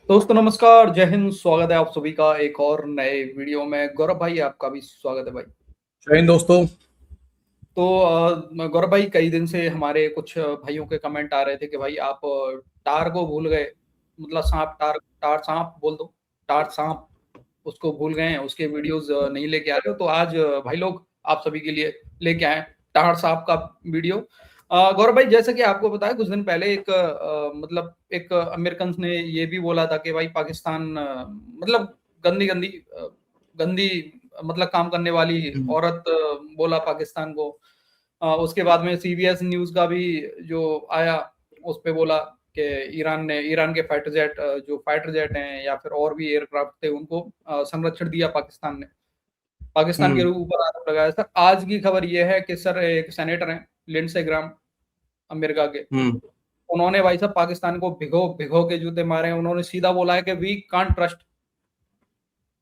दोस्तों नमस्कार, जय हिंद। स्वागत है आप सभी का एक और नए वीडियो में। गौरव भाई, आपका भी स्वागत है भाई। जय हिंद दोस्तों। तो गौरव भाई, कई दिन से हमारे कुछ भाइयों के कमेंट आ रहे थे कि भाई आप टार को भूल गए। मतलब सांप, टार टार सांप बोल दो, टार सांप उसको भूल गए हैं, उसके वीडियोस नहीं लेके आ रहे हो। तो आज भाई लोग आप सभी के लिए लेके आए टार सांप का वीडियो। गौरव भाई, जैसे कि आपको पता है, कुछ दिन पहले एक मतलब एक अमेरिकन ने ये भी बोला था कि भाई पाकिस्तान मतलब गंदी गंदी गंदी मतलब काम करने वाली औरत बोला पाकिस्तान को। उसके बाद में सीबीएस न्यूज का भी जो आया, उस पे बोला कि ईरान के फाइटर जेट, जो फाइटर जेट हैं या फिर और भी एयरक्राफ्ट थे, उनको संरक्षण दिया पाकिस्तान ने। पाकिस्तान के ऊपर आरोप लगाया। सर, आज की खबर ये है कि सर एक सेनेटर हैं लिंडसे ग्राहम, अमेरिका के। उन्होंने भाई साहब पाकिस्तान को भिगो भिगो के जूते मारे हैं। उन्होंने सीधा बोला है कि वी कांट ट्रस्ट,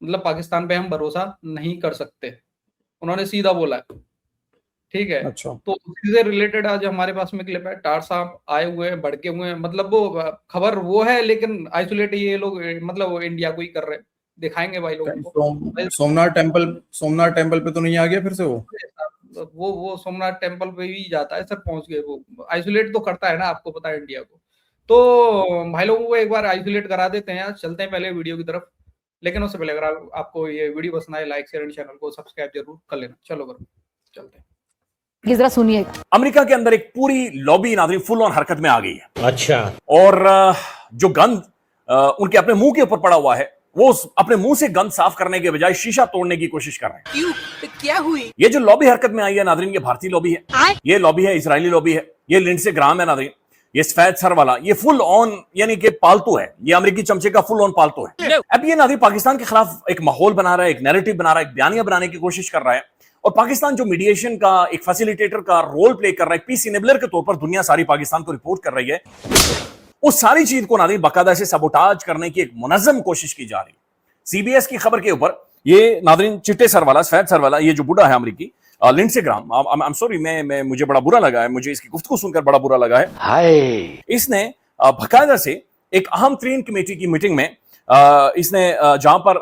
मतलब पाकिस्तान पे हम भरोसा नहीं कर सकते। उन्होंने सीधा बोला है। ठीक है। अच्छा। तो उसी से रिलेटेड आज हमारे पास में क्लिप है। टार साहब आए हुए हैं, भड़के हुए हैं। मतलब वो खबर वो है, लेकिन आइसोलेट ये लोग मतलब वो इंडिया को ही कर रहे हैं। दिखाएंगे भाई लोगों को। सोमनाथ टेम्पल पे तो नहीं आ गया फिर से वो? वो सोमनाथ टेम्पल पे भी जाता है सर, पहुंच गए। वो आइसोलेट तो करता है ना, आपको पता है, इंडिया को। तो भाई लोगों को एक बार आइसोलेट करा देते हैं। चलते हैं पहले वीडियो की तरफ। लेकिन उससे पहले अगर आपको ये वीडियो पसंद आए, लाइक शेयर एंड चैनल को सब्सक्राइब जरूर कर लेना। चलो करो, चलते हैं। जरा सुनिएगा। अमेरिका के अंदर एक पूरी लॉबी नाज़रीन फुल ऑन हरकत में आ गई है। अच्छा। और जो गंद उनके अपने मुंह के ऊपर पड़ा हुआ है, वो अपने मुंह से गंद साफ करने के बजाय शीशा तोड़ने की कोशिश कर रहे हैं। क्यों? तो क्या हुई? ये जो लॉबी हरकत में आई है नाज़रीन, ये भारतीय लॉबी है, ये लॉबी है, इजरायली लॉबी है, ये लिंडसे ग्राहम है नाज़रीन, ये सफेद सर वाला, ये फुल ऑन यानी कि पालतू है, ये अमेरिकी चमचे का फुल ऑन पालतू है। अब ये नाज़रीन पाकिस्तान के खिलाफ एक माहौल बना रहा है, एक नैरेटिव बना रहा है, एक बयानिया बनाने की कोशिश कर रहा है। और पाकिस्तान जो मीडिएशन का एक फैसिलिटेटर का रोल प्ले कर रहा है, पीस इनेबलर के तौर पर दुनिया सारी पाकिस्तान को रिपोर्ट कर रही है। उस सारी चीज को नाज़रीन बाकायदा से सबोटाज करने की एक मुनज़्ज़म कोशिश की जा रही है। सीबीएस की खबर के ऊपर ये नाज़रीन चिट्टे सर वाला, सफेद सर वाला, ये जो बुढ़ा है अमेरिकी Lindsey Graham, I am sorry, मैं मुझे बड़ा बुरा लगा है, मुझे इसकी गुफ्तगू सुनकर बड़ा बुरा लगा है। हाय। इसने बाकायदा से एक अहम तरीन कमेटी की मीटिंग में इसने जहां पर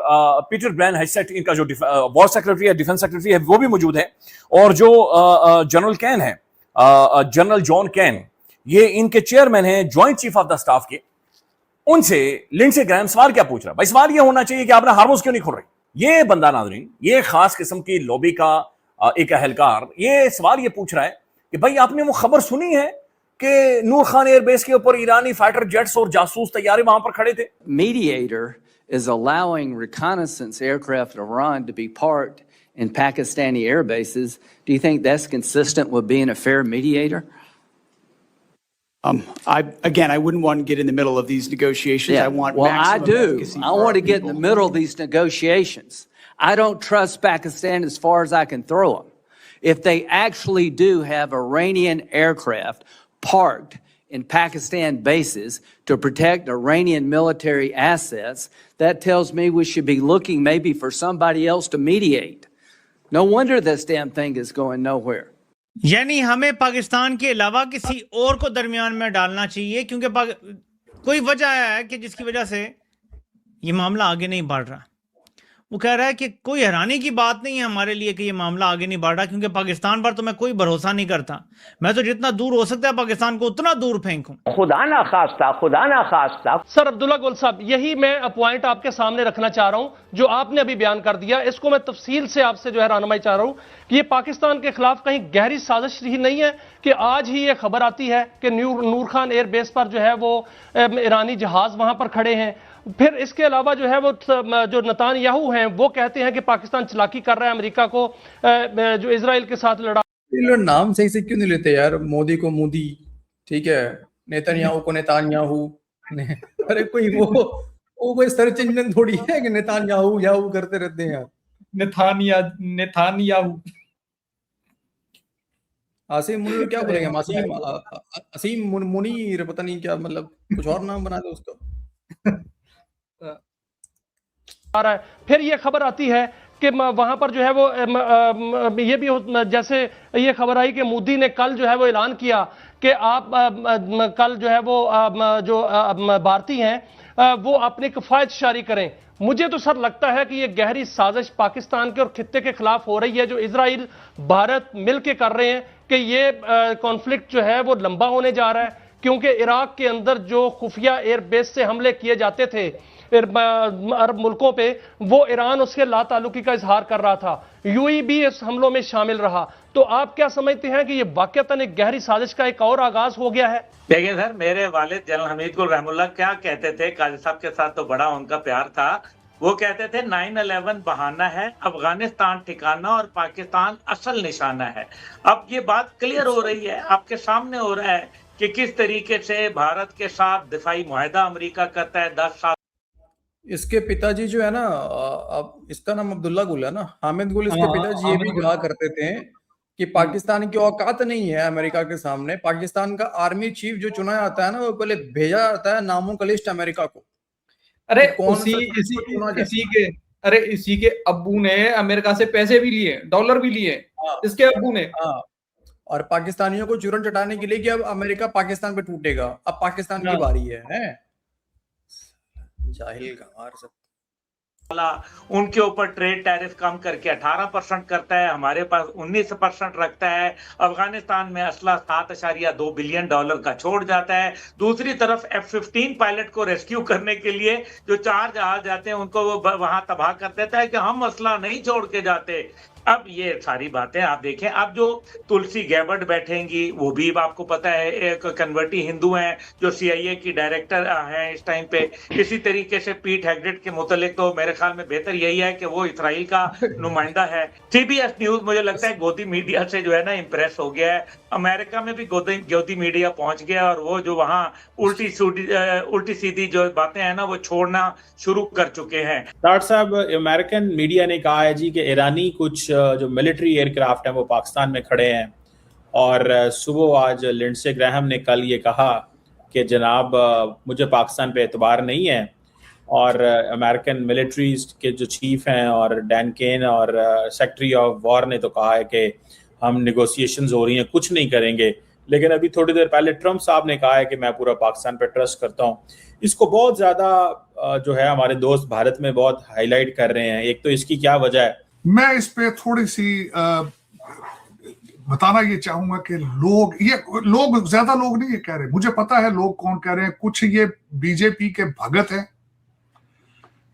पीटर ब्रैन हेडसेट, इनका जो वॉर सेक्रेटरी है, डिफेंस सेक्रेटरी है, वो भी मौजूद है, और जो जनरल कैन है, जनरल जॉन कैन, ये इनके चेयरमैन हैं joint chief of the staff के। उनसे लिंडसे ग्राहम सवाल क्या पूछ रहा है? भाई सवाल ये होना चाहिए कि आपने हार्मोज क्यों नहीं खोल रही। ये बंदा नाज़रीन, ये खास किस्म की लॉबी का एक अहलकार, ये सवाल ये पूछ रहा है कि भाई आपने वो खबर सुनी है कि नूर खान एयरबेस के ऊपर ईरानी फाइटर जेट्स और जासूस तैयारे वहां पर खड़े थे? Mediator is allowing reconnaissance aircraft of Iran to be parked in Pakistani air bases. Do you think that's consistent with being a fair mediator? I wouldn't want to get in the middle of these negotiations. Yeah. I want well, I maximum do. efficacy I for want our to get in the people. middle of these negotiations. I don't trust Pakistan as far as I can throw them. If they actually do have Iranian aircraft parked in Pakistan bases to protect Iranian military assets, that tells me we should be looking maybe for somebody else to mediate. No wonder this damn thing is going nowhere. यानी हमें पाकिस्तान के अलावा किसी और को दरमियान में डालना चाहिए, क्योंकि कोई वजह है कि जिसकी वजह से ये मामला आगे नहीं बढ़ रहा। वो कह रहा है कि कोई हैरानी की बात नहीं है हमारे लिए कि ये मामला आगे नहीं बढ़ रहा, क्योंकि पाकिस्तान पर तो मैं कोई भरोसा नहीं करता। मैं तो जितना दूर हो सकता है पाकिस्तान को उतना दूर फेंकूं। खुदा ना खास्ता। सर अब्दुल्ला गुल साहब, यही मैं पॉइंट आपके सामने रखना चाह रहा हूं जो आपने अभी बयान कर दिया। इसको मैं तफसील से आपसे जो है रहनुमाई चाह रहा हूं कि ये पाकिस्तान के खिलाफ कहीं गहरी साजिश ही नहीं है कि आज ही ये खबर आती है कि नूर खान एयरबेस पर जो है वो ईरानी जहाज वहां पर खड़े हैं। फिर इसके अलावा जो है वो जो नेतान्याहू हैं वो कहते हैं कि पाकिस्तान चालाकी कर रहा है अमेरिका को जो इजराइल के साथ लड़ा। ये लोग नाम सही से क्यों नहीं लेते यार? मोदी को मोदी, ठीक है, नेतन्याहू को नेतान्याहू। अरे वो कोई सर्च इंजन थोड़ी है कि नेतान्याहू याहू करते रहते हैं यार। नेतान्याहू। आसिम मुनीर क्या बोलेंगे? असीम मुनीर, पता नहीं क्या, मतलब कुछ और नाम बना दो उसका। आ रहा है। फिर ये खबर आती है कि वहां पर जो है वो ये भी जैसे ये खबर आई कि मोदी ने कल जो है वो ऐलान किया कि आप कल जो है वो जो भारतीय हैं वो अपनी किफायत जारी करें। मुझे तो सर लगता है कि ये गहरी साजिश पाकिस्तान के और खित्ते के खिलाफ हो रही है, जो इजराइल भारत मिलकर कर रहे हैं कि ये कॉन्फ्लिक्ट जो है वो लंबा होने जा रहा है, क्योंकि इराक के अंदर जो खुफिया एयरबेस से हमले किए जाते थे अरब मुल्कों पे, वो ईरान उसके लाताल्लुकी का इजहार कर रहा था, यूएई भी इस हमलों में शामिल रहा। तो आप क्या समझते हैं कि ये वाकईतन एक गहरी साजिश का एक और आगाज हो गया है? देखिए सर, मेरे वालिद जनरल हमीद गुल रहमुल्लाह क्या कहते थे, काजी साहब के साथ तो बड़ा उनका प्यार था, वो कहते थे 9/11 बहाना है, अफगानिस्तान ठिकाना और पाकिस्तान असल निशाना है। अब ये बात क्लियर हो रही है, आपके सामने हो रहा है कि किस तरीके से भारत के साथ दिफाई मुआहदा अमेरिका करता है 10 साल। इसके पिताजी जो है ना, अब इसका नाम अब्दुल्ला गुल है ना, हामिद गुल, इसके हाँ, पिताजी ये भी हामिद कहा करते थे कि पाकिस्तान की औकात नहीं है अमेरिका के सामने। पाकिस्तान का आर्मी चीफ जो चुना जाता है ना, वो पहले भेजा जाता है नामों का लिस्ट अमेरिका को। अरे कौन उसी सा इसी चुना जाए। इसी के अरे इसी के अब्बू ने अमेरिका से पैसे भी लिए, डॉलर भी लिए, हाँ, इसके अब्बू ने। हाँ, और पाकिस्तानियों को चूरन चटाने के लिए कि अब अमेरिका पाकिस्तान पे टूटेगा, अब पाकिस्तान की हाँ। बारी है? जाहिल गंवार सब। उनके ऊपर ट्रेड टैरिफ कम करके 18% करता है, हमारे पास 19% रखता है। अफगानिस्तान में असला $7.2 बिलियन का छोड़ जाता है। दूसरी तरफ F-15 पायलट को रेस्क्यू करने के लिए जो 4 जहाज जाते हैं उनको वो वहां तबाह कर देता है कि हम असला नहीं छोड़ के जाते। अब ये सारी बातें आप देखें, अब जो तुलसी गैबर्ट बैठेंगी वो भी आपको पता है एक कन्वर्टी हिंदू हैं जो CIA की डायरेक्टर हैं इस टाइम पे। इसी तरीके से पीट हेग्डेट के मुतालिक तो मेरे ख्याल में बेहतर यही है कि वो इसराइल का नुमाइंदा है। CBS न्यूज मुझे लगता है गोदी मीडिया से जो है ना इम्प्रेस हो गया है। अमेरिका में भी गोदी मीडिया पहुंच गया और वो जो वहाँ उल्टी सीधी जो बातें हैं ना वो छोड़ना शुरू कर चुके हैं। डॉक्टर साहब, अमेरिकन मीडिया ने कहा है जी कि ईरानी कुछ जो मिलिट्री एयरक्राफ्ट हैं वो पाकिस्तान में खड़े हैं, और सुबह आज लिंडसे ग्राहम ने कल ये कहा कि जनाब मुझे पाकिस्तान पे एतबार नहीं है, और अमेरिकन मिलिट्रीज के जो चीफ हैं और डैन केन और सेक्रेटरी ऑफ वॉर ने तो कहा है कि हम नेगोशिएशंस हो रही हैं, कुछ नहीं करेंगे। लेकिन अभी थोड़ी देर पहले ट्रंप साहब ने कहा है कि मैं पूरा पाकिस्तान पे ट्रस्ट करता हूँ। इसको बहुत ज़्यादा जो है हमारे दोस्त भारत में बहुत हाईलाइट कर रहे हैं। एक तो इसकी क्या वजह है? मैं इस पे थोड़ी सी बताना ये चाहूंगा कि लोग ज्यादा लोग नहीं ये कह रहे, मुझे पता है लोग कौन कह रहे हैं। कुछ ये बीजेपी के भगत हैं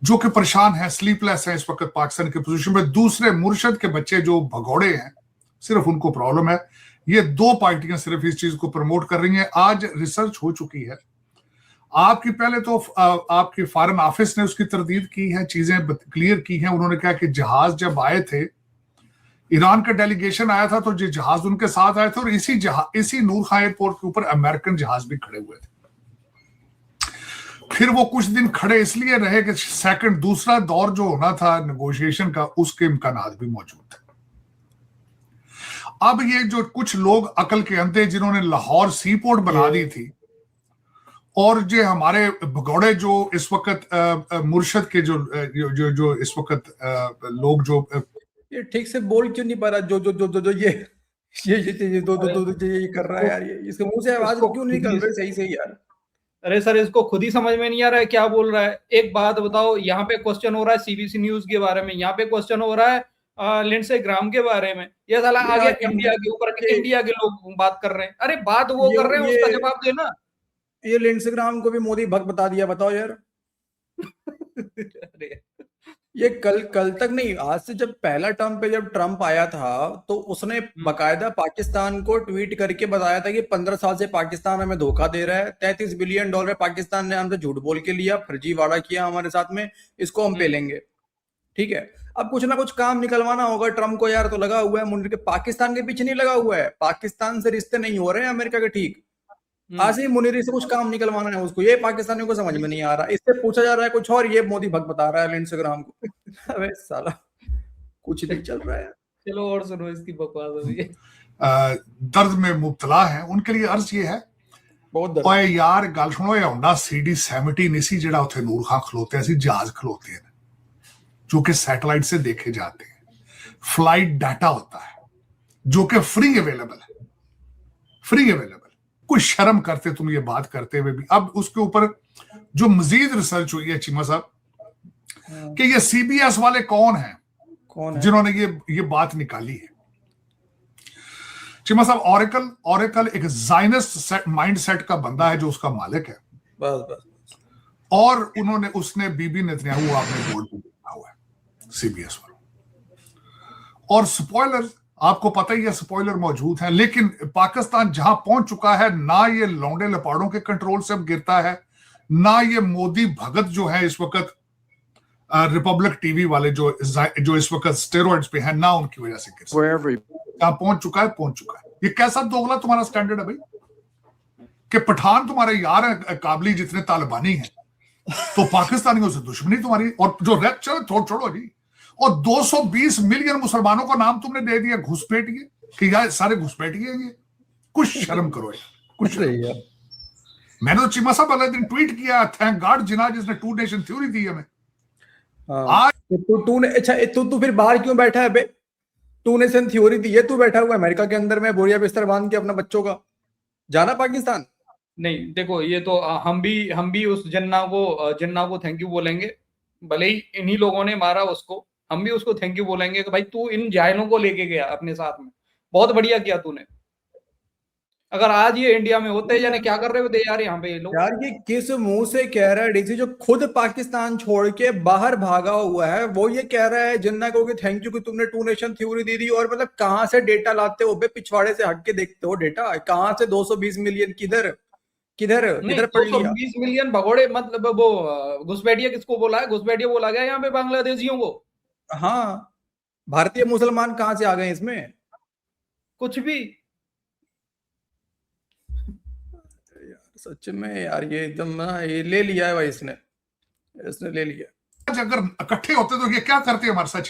जो कि परेशान है, स्लीपलेस है इस वक्त पाकिस्तान की पोजीशन में। दूसरे मुर्शद के बच्चे जो भगौड़े हैं, सिर्फ उनको प्रॉब्लम है। ये दो पार्टियां सिर्फ इस चीज को प्रमोट कर रही हैं। आज रिसर्च हो चुकी है आपकी, पहले तो आपकी फॉरेन ऑफिस ने उसकी तरदीद की है, चीजें क्लियर की हैं। उन्होंने कहा कि जहाज जब आए थे, ईरान का डेलीगेशन आया था, तो जो जहाज उनके साथ आए थे और इसी नूर खां एयरपोर्ट के ऊपर अमेरिकन जहाज भी खड़े हुए थे। फिर वो कुछ दिन खड़े इसलिए रहे कि दूसरा दौर जो होना था नेगोशिएशन का, उसके इम्कानात भी मौजूद थे। अब ये जो कुछ लोग अकल के अंधे जिन्होंने लाहौर सी पोर्ट बना दी थी, और जो हमारे भगौड़े जो इस वक्त मुर्शद के जो इस वक्त लोग जो ये ठीक से बोल क्यों नहीं पा रहा, जो ये कर रहा है यार, ये इसके मुंह से आवाज क्यों नहीं निकल रही सही यार? अरे सर, इसको खुद ही समझ में नहीं आ रहा है क्या बोल रहा है। एक बात बताओ, यहाँ पे क्वेश्चन हो रहा है CBC न्यूज के बारे में, यहाँ पे क्वेश्चन हो रहा है लिंडसे ग्राहम के बारे में, ये साला आ गया इंडिया के ऊपर, इंडिया के लोग बात कर रहे हैं। अरे बात वो कर रहे हैं, उसका जवाब देना। ये लिंडसे ग्राहम को भी मोदी भक्त बता दिया, बताओ यार। ये कल तक नहीं, आज से जब पहला टर्म पे जब ट्रंप आया था तो उसने बकायदा पाकिस्तान को ट्वीट करके बताया था कि 15 साल से पाकिस्तान हमें धोखा दे रहा है, $33 बिलियन पाकिस्तान ने हमसे झूठ बोल के लिया, फर्जी वादा किया हमारे साथ में, इसको हम पेलेंगे। ठीक है, अब कुछ ना कुछ काम निकलवाना होगा ट्रंप को यार। तो लगा हुआ है मुंडे के, पाकिस्तान के पीछे नहीं लगा हुआ है, पाकिस्तान से रिश्ते नहीं हो रहे हैं अमेरिका के, ठीक। आज ही मुनीरी से कुछ काम निकलवाना है उसको, ये पाकिस्तानियों को समझ में नहीं आ रहा। इससे पूछा जा रहा है कुछ और, ये मोदी भक्त बता रहा है इंस्टाग्राम को। अबे साला कुछ नहीं चल रहा है। चलो और सुनो इसकी बकवास अभी। दर्द में मुब्तला है उनके लिए अर्ज ये है, ओए यार गल सुनो, ये होंडा CD-17 इसी जेड़ा उथे नूर खां खलोते हैं, जहाज खलोते हैं जो कि सैटेलाइट से देखे जाते हैं। फ्लाइट डाटा होता है जो कि फ्री अवेलेबल है, फ्री अवेलेबल। कोई शर्म करते तुम ये बात करते हुए भी। अब उसके ऊपर जो मजीद रिसर्च हुई है चीमा साहब कि ये CBS वाले कौन है जिन्होंने ये बात निकाली है। चीमा साहब, ऑरेकल एक ज़ायनिस्ट माइंडसेट का बंदा है जो उसका मालिक है। बस और उसने बीबी नेतन्याहू आपने बोर्ड पे देखा हुआ है CBS पर। और स्पॉइलर, आपको पता ही है स्पॉइलर मौजूद है, लेकिन पाकिस्तान जहां पहुंच चुका है, ना ये लौंडे लपाड़ों के कंट्रोल से अब गिरता है, ना ये मोदी भगत जो है इस वक्त रिपब्लिक टीवी वाले जो इस वक्त स्टेरॉइड्स पे हैं, ना उनकी वजह से गिरता पहुंच चुका है। ये कैसा दोगला तुम्हारा स्टैंडर्ड है भाई कि पठान तुम्हारे यार है काबली जितने तालिबानी हैं, तो पाकिस्तानियों से दुश्मनी तुम्हारी। और जो रेप चलो छोड़ो जी, और 220 मिलियन मुसलमानों को नाम तुमने दे दिया घुसपैठिए, कि यार सारे घुसपैठिए हैं ये। कुछ शर्म करो यार, कुछ नहीं। मैंने तो चीमा साहब अगले दिन ट्वीट किया, थैंक गॉड जिना जिसने टू नेशन थ्योरी दी हमें। आज तू फिर बाहर क्यों बैठा है बे? टू नेशन थ्योरी दी है, तू बैठा हुआ अमेरिका के अंदर में बोरिया बिस्तर बांध के अपना बच्चों का। जाना पाकिस्तान? नहीं, देखो ये तो हम भी उस जिन्ना को थैंक यू बोलेंगे, भले ही इन्हीं लोगों ने मारा उसको, हम भी उसको थैंक यू बोलेंगे कि भाई तू इन जाहिलों को लेके गया अपने साथ में, बहुत बढ़िया किया तूने। अगर आज ये इंडिया में होते जाने क्या कर रहे होते यार यहाँ पे ये लोग। यार ये किस मुंह से कह रहा है डीसी, जो खुद पाकिस्तान छोड़ के बाहर भागा हुआ है, वो ये कह रहा है जिन्ना को कि थैंक यू कि तुमने टू नेशन थ्योरी दे दी। और मतलब कहां से डेटा लाते हो बे? पिछवाड़े से हट के देखते हो डेटा, कहां से 220 मिलियन किधर पड़ लिया? 220 मिलियन भगोड़े, मतलब वो घुसपैठिया किसको बोला है? घुसपैठिया बोला गया यहाँ पे बांग्लादेशियों को। हाँ, भारतीय मुसलमान कहां से आ गए इसमें? कुछ भी। सच में यार ये एकदम ना, ये ले लिया है भाई इसने ले लिया। अगर इकट्ठे होते तो ये क्या करते हमारे साथ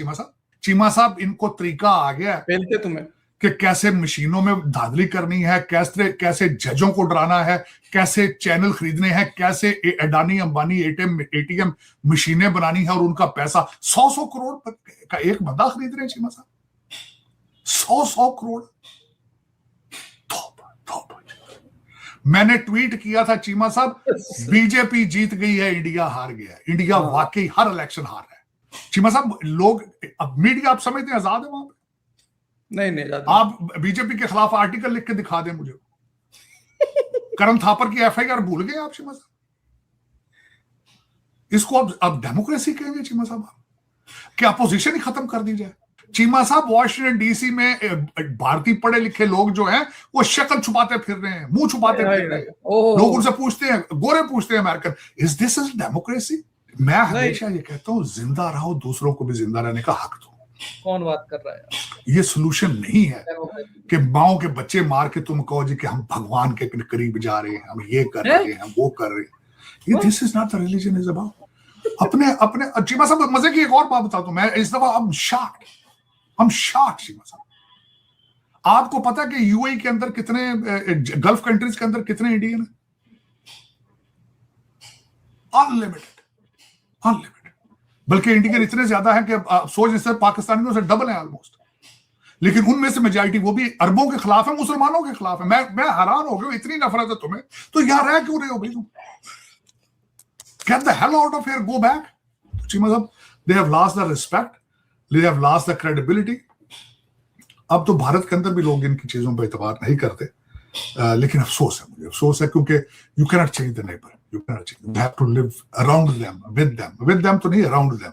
चीमा साहब? इनको तरीका आ गया पहलते तुम्हें कि कैसे मशीनों में धांधली करनी है, कैसे जजों को डराना है, कैसे चैनल खरीदने हैं, कैसे अडानी अंबानी ATM मशीनें बनानी है और उनका पैसा 100 करोड़ का एक बंदा खरीद रहे हैं चीमा साहब। 100 करोड़। मैंने ट्वीट किया था चीमा साहब, बीजेपी जीत गई है, इंडिया हार गया है। इंडिया वाकई हर इलेक्शन हार रहा है चीमा साहब। लोग अब मीडिया आप समझते हैं आजाद है वहां पे? नहीं आप बीजेपी के खिलाफ आर्टिकल लिख के दिखा दें मुझे। करण थापर की FIR भूल गए आप चीमा साहब? इसको अब डेमोक्रेसी कहेंगे चीमा साहब? क्या अपोजिशन ही खत्म कर दी जाए? चीमा साहब, वॉशिंगटन DC में भारतीय पढ़े लिखे लोग जो हैं वो शक्ल छुपाते फिर रहे हैं, मुंह छुपाते फिर रहे हैं। लोग उनसे पूछते हैं, गोरे पूछते हैं American, is this is democracy? मैं हमेशा ये कहता हूं, जिंदा रहो, दूसरों को भी जिंदा रहने का हक दो। कौन बात कर रहा है? ये सोल्यूशन नहीं है कि माओ के बच्चे मार के तुम कहो जी कि हम भगवान के करीब जा रहे हैं, हम ये कर रहे हैं, हम वो कर रहे हैं। ये this is not the religion is about. अपने चीमा साहब, मजे की एक और बात बताता हूं मैं इस दफा। हम शॉक्ड चीमा साहब। आपको पता है कि UAE के अंदर कितने, गल्फ कंट्रीज के अंदर कितने इंडियन है? अनलिमिटेड। बल्कि इंडियन इतने ज्यादा है कि आप सोच इससे पाकिस्तानियों से डबल है ऑलमोस्ट। लेकिन उनमें से मेजॉरिटी वो भी अरबों के खिलाफ है, मुसलमानों के खिलाफ है। मैं हैरान हो गया, इतनी नफरत है तुम्हें, तो यहां रह क्यों रहे हो भाई तुम? Get the hell out of here, go back. Cheema साहब, they have lost the respect, they have lost the credibility. अब तो भारत के अंदर भी लोग इनकी चीजों पर एतबार नहीं करते, लेकिन अफसोस है, मुझे अफसोस है, क्योंकि you cannot change the neighbour, you cannot change, you have to live around them, with them तो नहीं, अराउंड देम।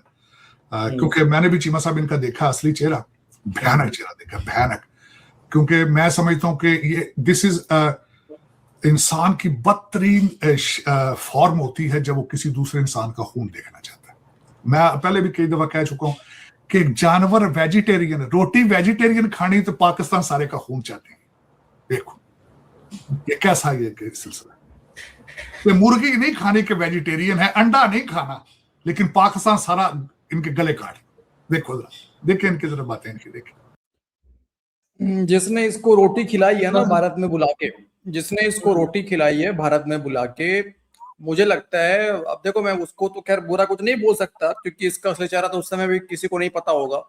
क्योंकि मैंने भी चीमा साहब इनका देखा असली चेहरा, भयानक चेहरा देखा, भयानक। क्योंकि मैं समझता हूं कि ये दिस इज इंसान की बदतरीन फॉर्म होती है जब वो किसी दूसरे इंसान का खून देखना चाहता है। मैं पहले भी कई दफा कह चुका हूं कि एक जानवर वेजिटेरियन, रोटी वेजिटेरियन खानी तो पाकिस्तान सारे का खून चाहते हैं। देखो ये कैसा ये सिलसिला। ये मुर्गी नहीं खाने के वेजिटेरियन है, अंडा नहीं खाना, लेकिन पाकिस्तान सारा इनके गले काट। देखो जरा, देखें इनकी जरा बातें इनकी देखें। जिसने इसको रोटी खिलाई है ना भारत में बुला के, जिसने इसको रोटी खिलाई है भारत में बुला के, मुझे लगता है, अब देखो मैं उसको तो खैर बुरा कुछ नहीं बोल सकता क्योंकि इसका असली चेहरा तो उस समय भी किसी को नहीं पता होगा,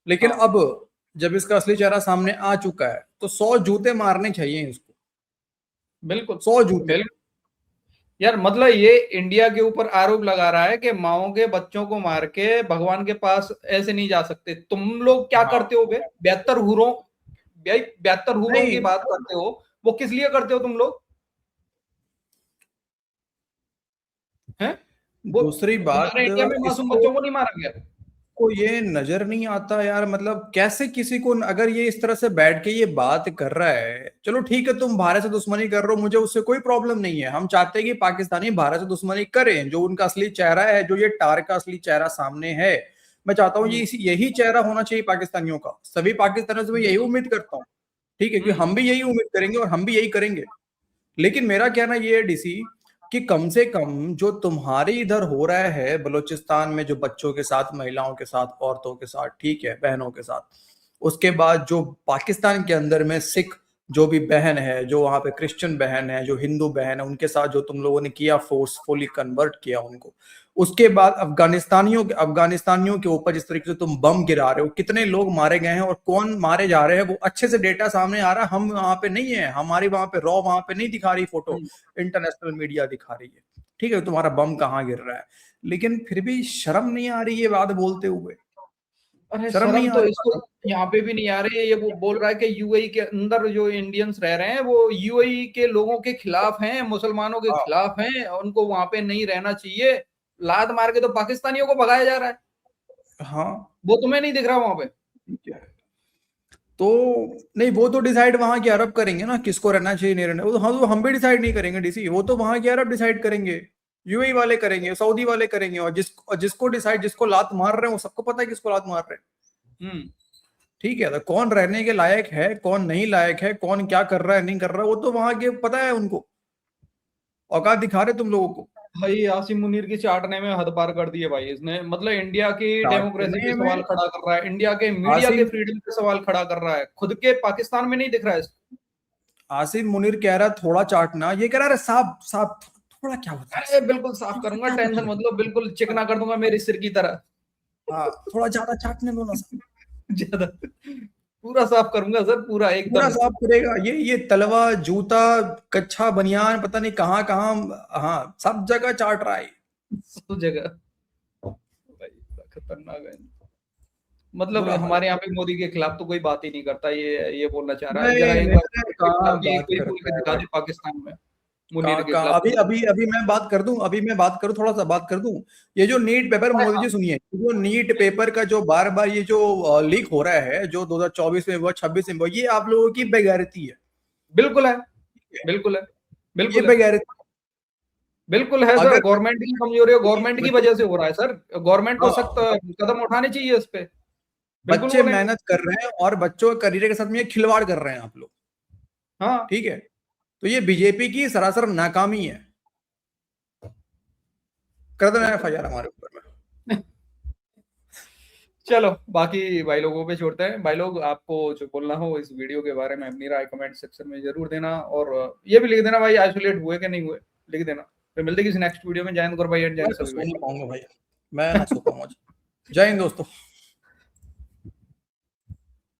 लेकिन अब जब इसका असली चेहरा सामने आ चुका है तो 100 जूते मारने चाहिए इसको। बिल्कुल 100 जूते। यार मतलब ये इंडिया के ऊपर आरोप लगा रहा है कि माओ के बच्चों को मार के भगवान के पास ऐसे नहीं जा सकते। तुम लोग क्या करते हो बे? 72 हूरों, 72 हूरों की बात करते हो, वो किस लिए करते हो तुम लोग? हैं? दूसरी बात, इंडिया में मासूम बच्चों को नहीं मारा गया? को ये नजर नहीं आता यार, मतलब कैसे किसी को, अगर ये इस तरह से बैठ के ये बात कर रहा है, चलो ठीक है तुम भारत से दुश्मनी कर रहे हो, मुझे उससे कोई प्रॉब्लम नहीं है। हम चाहते हैं कि पाकिस्तानी भारत से दुश्मनी करें, जो उनका असली चेहरा है, जो ये टार का असली चेहरा सामने है, मैं चाहता हूँ ये यही चेहरा होना चाहिए पाकिस्तानियों का। सभी पाकिस्तानियों से मैं यही उम्मीद करता हूँ, ठीक है, क्योंकि हम भी यही उम्मीद करेंगे और हम भी यही करेंगे। लेकिन मेरा कहना ये है डीसी कि कम से कम जो तुम्हारे इधर हो रहा है बलूचिस्तान में, जो बच्चों के साथ, महिलाओं के साथ, औरतों के साथ, ठीक है, बहनों के साथ, उसके बाद जो पाकिस्तान के अंदर में सिख जो भी बहन है, जो वहां पे क्रिश्चियन बहन है, जो हिंदू बहन है, उनके साथ जो तुम लोगों ने किया, फोर्सफुली कन्वर्ट किया उनको, उसके बाद अफगानिस्तानियों के ऊपर जिस तरीके से तुम बम गिरा रहे हो, कितने लोग मारे गए हैं और कौन मारे जा रहे हैं, वो अच्छे से डेटा सामने आ रहा है। हम वहां पे नहीं है, हमारी वहां पे रॉ वहां पे नहीं दिखा रही फोटो, इंटरनेशनल मीडिया दिखा रही है, ठीक है, तुम्हारा बम कहाँ गिर रहा है, लेकिन फिर भी शर्म नहीं आ रही ये बात बोलते हुए। अरे शर्म नहीं शर्म आ तो रही। इसको यहाँ पे भी नहीं आ रही है। ये वो बोल रहा है कि यूएई के अंदर जो इंडियंस रह रहे हैं वो यूएई के लोगों के खिलाफ हैं, मुसलमानों के खिलाफ हैं, उनको वहां पे नहीं रहना चाहिए। लात मार के तो पाकिस्तानियों को भगाया जा रहा है। हाँ, वो तुम्हें नहीं दिख रहा वहां पे? तो नहीं, वो तो डिसाइड वहां के अरब करेंगे ना, किसको रहना चाहिए नहीं रहना। वो तो हम भी डिसाइड नहीं करेंगे डीसी, वो तो वहां के अरब डिसाइड करेंगे, यूएई वाले करेंगे, सऊदी वाले करेंगे, और जिसको डिसाइड, जिसको लात मार रहे हैं वो सबको पता है किसको लात मार रहे हैं। ठीक है, तो कौन रहने के लायक है, कौन नहीं लायक है, कौन क्या कर रहा है नहीं कर रहा है, वो तो वहां के पता है उनको, औकात दिखा रहे तुम लोगों को। भाई आसिम मुनीर की चाटने में हद पार कर दी है भाई इसने। मतलब इंडिया की डेमोक्रेसी पे सवाल खड़ा कर रहा है, इंडिया के मीडिया के फ्रीडम पे सवाल खड़ा कर रहा है, खुद के पाकिस्तान में नहीं दिख रहा है। आसिम मुनीर कह रहा है थोड़ा चाटना, ये कह रहा है साफ साफ थोड़ा क्या होता है। बिल्कुल साफ करूंगा, टेंशन मतलब बिल्कुल चिकना कर दूंगा मेरे सिर की तरह। हाँ, थोड़ा ज्यादा चाटने दो ना सर। ज्यादा पूरा साफ करूंगा सर, पूरा एकदम पूरा साफ करेगा। ये तलवा, जूता, कच्छा, बनियान, पता नहीं कहाँ कहाँ, हाँ सब जगह चाट रहा है, सब जगह। भाई खतरनाक है। मतलब हमारे यहाँ पे मोदी के खिलाफ तो कोई बात ही नहीं करता, ये बोलना चाह रहा है। जरा एक बार दिखा दे पाकिस्तान में मुनीर के खिलाफ। अभी मैं बात कर दूं, थोड़ा सा बात कर दूं। ये जो नीट पेपर, मोदी जी सुनिए, जो नीट पेपर का जो बार बार ये जो लीक हो रहा है, जो 2024 में हुआ, 26 में हुआ, ये आप लोगों की बेगैरती है। बिल्कुल है, बिल्कुल है, बिल्कुल ये बेगैरती बिल्कुल है सर। गवर्नमेंट की कमजोरी है, गवर्नमेंट की वजह से हो रहा है सर। गवर्नमेंट को सख्त कदम उठाने चाहिए इस पे। बच्चे मेहनत कर रहे हैं और बच्चों के करियर के साथ में खिलवाड़ कर रहे हैं आप लोग। हाँ ठीक है, तो ये बीजेपी की सरासर नाकामी है। कर देना एफआईआर हमारे ऊपर में। चलो बाकी भाई लोगों पे छोड़ते हैं। भाई लोग, आपको जो बोलना हो इस वीडियो के बारे में अपनी राय कमेंट सेक्शन में जरूर देना, और ये भी लिख देना भाई आइसोलेट हुए कि नहीं हुए, लिख देना। फिर मिलते किसी नेक्स्ट वीडियो में। जय हिंद भाई, एंड जय सो नहीं पाऊंगा भाई, मैं ना सो पाऊंगा। जय हिंद दोस्तों।